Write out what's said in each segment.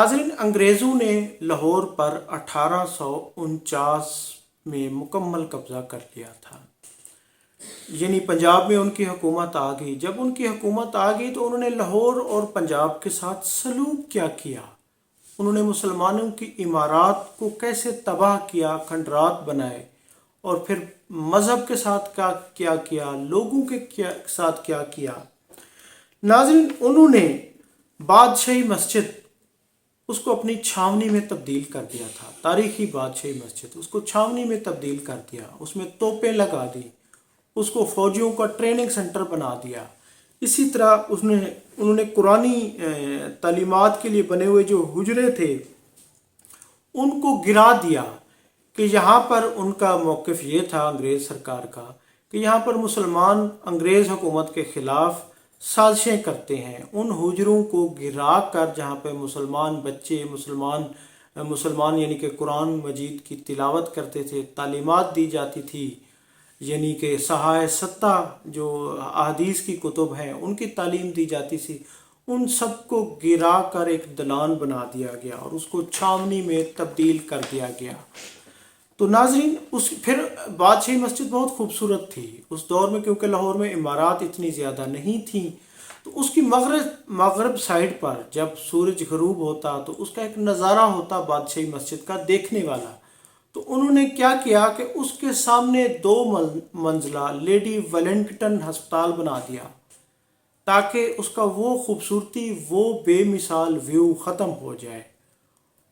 नाज़रीन, अंग्रेज़ों ने लाहौर पर 1849 में मुकम्मल कब्ज़ा कर लिया था। यानी पंजाब में उनकी हुकूमत आ गई। जब उनकी हुकूमत आ गई तो उन्होंने लाहौर और पंजाब के साथ सलूक क्या किया, उन्होंने मुसलमानों की इमारत को कैसे तबाह किया, खंडरात बनाए, और फिर मज़हब के साथ क्या किया, लोगों के साथ क्या किया। नाज़रीन, उन्होंने बादशाही मस्जिद उसको अपनी छावनी में तब्दील कर दिया था। तारीखी बादशाही मस्जिद उसको छावनी में तब्दील कर दिया, उसमें तोपें लगा दी, उसको फौजियों का ट्रेनिंग सेंटर बना दिया। इसी तरह उन्होंने कुरानी तालीमात के लिए बने हुए जो हुजरे थे उनको गिरा दिया कि यहाँ पर उनका मौक़िफ़ ये था अंग्रेज़ सरकार का कि यहाँ पर मुसलमान अंग्रेज़ हुकूमत के ख़िलाफ़ साजिशें करते हैं। उन हुजरों को गिरा कर जहाँ पर मुसलमान बच्चे मुसलमान यानी कि कुरान मजीद की तिलावत करते थे, तालीमात दी जाती थी, यानी कि सहाय सत्ता जो अहादीस की कुतुब हैं उनकी तालीम दी जाती थी, उन सब को गिरा कर एक दलान बना दिया गया और उसको छावनी में तब्दील कर दिया गया। तो नाजरीन, फिर बादशाही मस्जिद बहुत खूबसूरत थी उस दौर में, क्योंकि लाहौर में इमारत इतनी ज़्यादा नहीं थी। तो उसकी मगरब साइड पर जब सूरज ग़रूब होता तो उसका एक नज़ारा होता बादशाही मस्जिद का देखने वाला। तो उन्होंने क्या किया कि उसके सामने 2 मंजिला लेडी वेलिंगटन हस्पताल बना दिया ताकि उसका वो खूबसूरती, वो बेमिसाल व्यू ख़त्म हो जाए।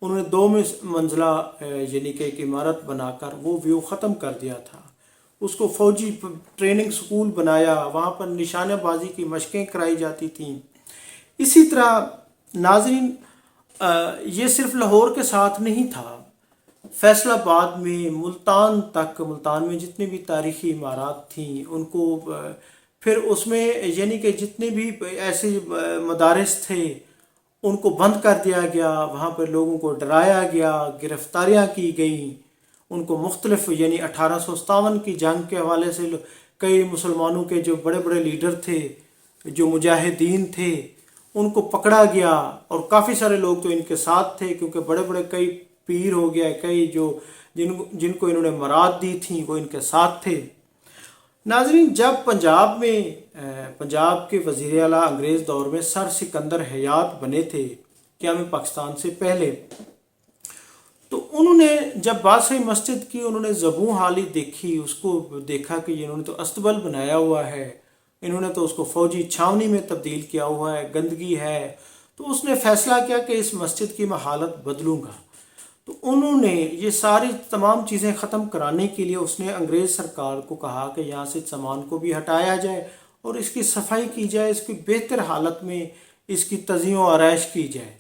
उन्होंने 2 मंजिला यानी कि एक इमारत बनाकर वो व्यू ख़त्म कर दिया था। उसको फ़ौजी ट्रेनिंग स्कूल बनाया, वहाँ पर निशानेबाजी की मशक़ें कराई जाती थीं। इसी तरह नाज़रीन, ये सिर्फ लाहौर के साथ नहीं था, फैसलाबाद में, मुल्तान में जितनी भी तारीख़ी इमारत थीं उनको फिर उसमें यानी कि जितने भी ऐसे मदारिस थे उनको बंद कर दिया गया। वहाँ पर लोगों को डराया गया, गिरफ्तारियाँ की गई, उनको मुख्तलिफ यानी 1857 की जंग के हवाले से कई मुसलमानों के जो बड़े बड़े लीडर थे, जो मुजाहिदीन थे, उनको पकड़ा गया। और काफ़ी सारे लोग तो इनके साथ थे, क्योंकि बड़े बड़े कई पीर हो गया, कई जिनको इन्होंने मराद दी थी वो इनके साथ थे। नाजरीन, जब पंजाब के वज़ीर आला अंग्रेज़ दौर में सर सिकंदर हयात बने थे क़याम पाकिस्तान से पहले, तो उन्होंने जब बादशाही मस्जिद की उन्होंने ज़बूं हाली देखी, उसको देखा कि इन्होंने तो अस्तबल बनाया हुआ है, इन्होंने तो उसको फ़ौजी छावनी में तब्दील किया हुआ है, गंदगी है। तो उसने फ़ैसला किया कि इस मस्जिद की मैं हालत बदलूँगा। तो उन्होंने ये सारी तमाम चीज़ें ख़त्म कराने के लिए उसने अंग्रेज़ सरकार को कहा कि यहाँ से सामान को भी हटाया जाए और इसकी सफाई की जाए, इसकी बेहतर हालत में इसकी तज़ीयो आरائش की जाए।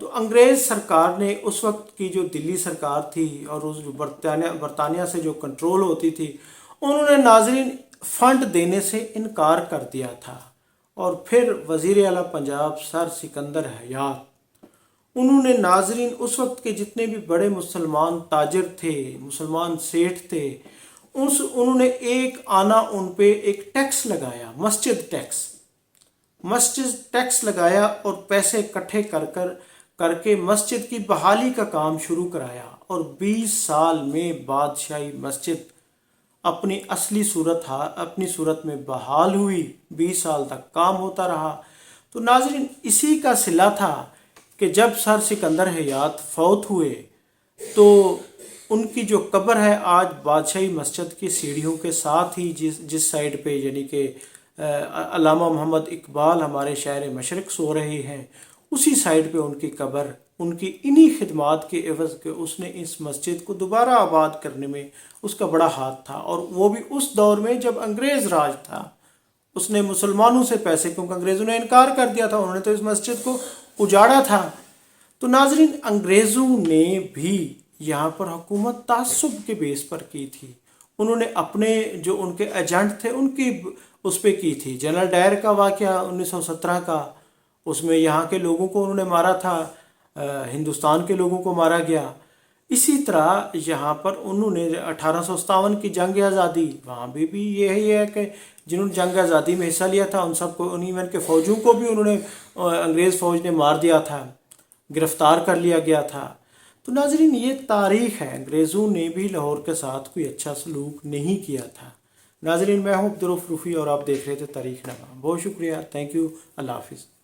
तो अंग्रेज़ सरकार ने उस वक्त की जो दिल्ली सरकार थी और उस बरतानिया से जो कंट्रोल होती थी, उन्होंने नाजरीन फ़ंड देने से इनकार कर दिया था। और फिर वज़ीर आला पंजाब सर सिकंदर हयात, उन्होंने नाजरीन उस वक्त के जितने भी बड़े मुसलमान ताजर थे, मुसलमान सेठ थे, उन्होंने एक आना उन पे एक टैक्स लगाया, मस्जिद टैक्स लगाया और पैसे इकट्ठे करके मस्जिद की बहाली का काम शुरू कराया। और 20 साल में बादशाही मस्जिद अपनी सूरत में बहाल हुई। 20 साल तक काम होता रहा। तो नाजरीन, इसी का सिला था कि जब सर सिकंदर हयात फौत हुए तो उनकी जो कब्र है आज बादशाही मस्जिद की सीढ़ियों के साथ ही जिस साइड पे यानी कि अल्लामा मोहम्मद इकबाल हमारे शायर मशरक़ सो रहे हैं, उसी साइड पे उनकी कब्र, उनकी इन्हीं खिदमात के एवज़ के उसने इस मस्जिद को दोबारा आबाद करने में उसका बड़ा हाथ था। और वो भी उस दौर में जब अंग्रेज़ राज था। उसने मुसलमानों से पैसे, क्योंकि अंग्रेज़ों ने इनकार कर दिया था, उन्होंने तो इस मस्जिद को उजाड़ा था। तो नाजरीन, अंग्रेज़ों ने भी यहाँ पर हुकूमत तासुब के बेस पर की थी। उन्होंने अपने जो उनके एजेंट थे उनकी उस पर की थी। जनरल डायर का वाक़या 1917 का, उसमें यहाँ के लोगों को उन्होंने मारा था, हिंदुस्तान के लोगों को मारा गया। इसी तरह यहाँ पर उन्होंने 1857 की जंग आज़ादी, वहाँ भी यही है कि जिन्होंने जंग आज़ादी में हिस्सा लिया था उन सबको, उन्हीं के फ़ौजियों को भी उन्होंने अंग्रेज़ फ़ौज ने मार दिया था। گرفتار کر لیا گیا تھا۔ تو ناظرین یہ تاریخ ہے، انگریزوں نے بھی لاہور کے ساتھ کوئی اچھا سلوک نہیں کیا تھا۔ ناظرین میں ہوں عبدالرؤف روفی اور آپ دیکھ رہے تھے تاریخ نامہ۔ بہت شکریہ، تھینک یو، اللہ حافظ۔